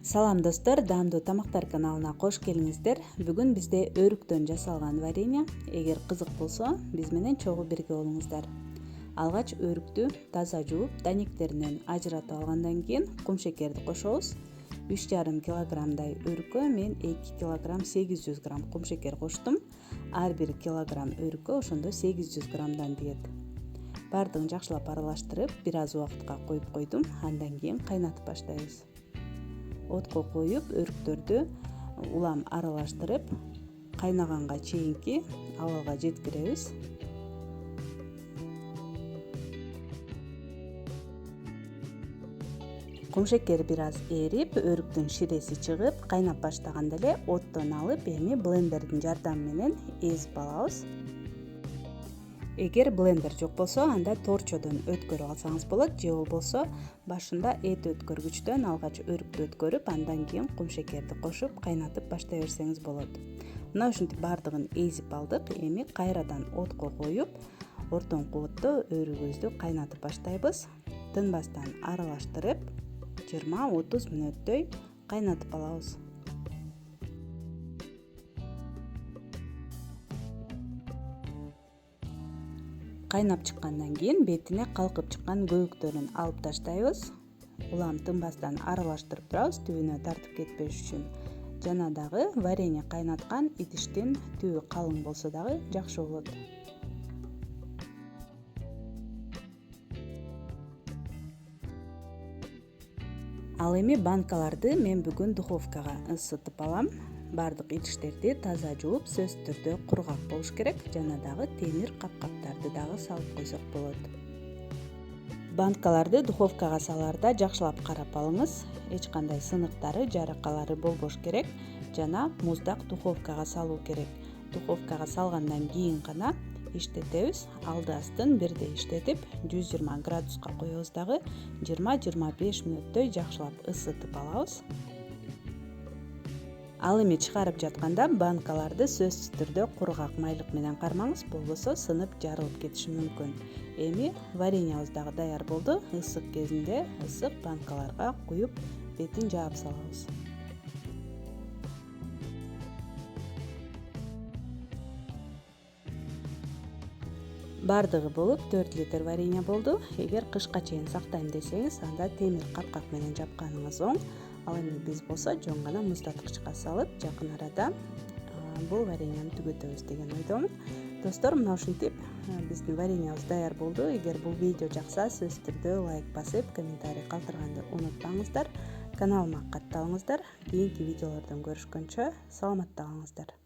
Салам достор, даамдуу тамактар каналына кош келиңиздер. Бүгүн бизде өрүктөн жасалган варенье. Эгер кызык болсо, биз менен чогуу бирге болуңуздар. Алгач өрүктү таза жууп, данектеринен ажыратып алгандан кийин кумшекерди кошобуз. 3,5 килограммдай өрүккө мен 2 килограмм 800 грамм кумшекер коштум. Ар бир килограмм өрүккө ошондо 800 граммдан тиет. Баардыгын жакшылап аралаштырып, бир аз убакытка коюп койдум. Андан кийин кайнатып баштайбыз. Отко коюп, өрүктөрдү улам аралаштырып, кайнаганга чейинки абалга жеткиребиз. Кумшекер бир аз эрип, өрүктүн ширеси чыгып, кайнап баштаганда эле оттон алып, эми блендердин жардамы менен эзип алабыз. Эгер блендер жок болсо, анда торчодон өткөрүп алсаңыз болот, же болбосо башында эт өткөргүчтөн алгач өрүктү өткөрүп, андан кийин кумшекерди кошуп, кайнатып баштай берсеңиз болот. Мына ушинтип баардыгын эзип алдык. Эми кайрадан отко коюп, орто кубутта өрүгүбүздү кайнатып баштайбыз. Тынбастан аралаштырып, 20-30 мүнөттөй кайнатып алабыз. Кайнап чыккандан кийин бетине калкып чыккан көбүктөрүн алып таштайбыз. Улам тынбастан аралаштырып турабыз, түбүнө тартып кетпеш үчүн. Жана дагы варенье кайнаткан идиштин түбү калың болсо дагы жакшы болот. Ал эми банкаларды мен бүгүн духовкага ысытып алам. Баардык идиштерди таза жууп, сөзсүз түрдө кургак болуш керек. Жана дагы темир капкактарды дагы салып койсок болот. Банкаларды духовкага салаарда жакшылап карап алыңыз. Эч кандай сыныктары, жаракалары болбош керек. Жана муздак духовкага салуу керек. Духовкага салгандан кийин гана иштетебиз. Алды астын бирдей иштетип, 120 градуска коебуз дагы 20-25 мүнөттөй жакшылап ысытып алабыз. Ал эми чыгарып жатканда банкаларды сөзсүз түрдө кургак майлык менен кармаңыз, болбосо сынып жарылып кетиши мүмкүн. Эми вареньябыз дагы даяр болду. Ысык кезинде ысык банкаларга куюп, бетин жаап салабыз. Бардыгы болуп 4 литр варенье болду. Эгер кышка чейин сактайм десеңиз, анда темир капкак менен жапканыңыз оң. Ал эми биз болсо жөн гана муздаткычка салып, жакын арада бул вареньени түгөтөбүз деген ойдомун. Достор, мына ушинтип биздин вареньябыз даяр болду. Эгер бул видео жакса, сөзсүз түрдө лайк басып, комментарий калтырганды унутпаңыздар. Каналыма катталыңыздар. Кийинки видеолордон көрүшкөнчө саламатта калыңыздар.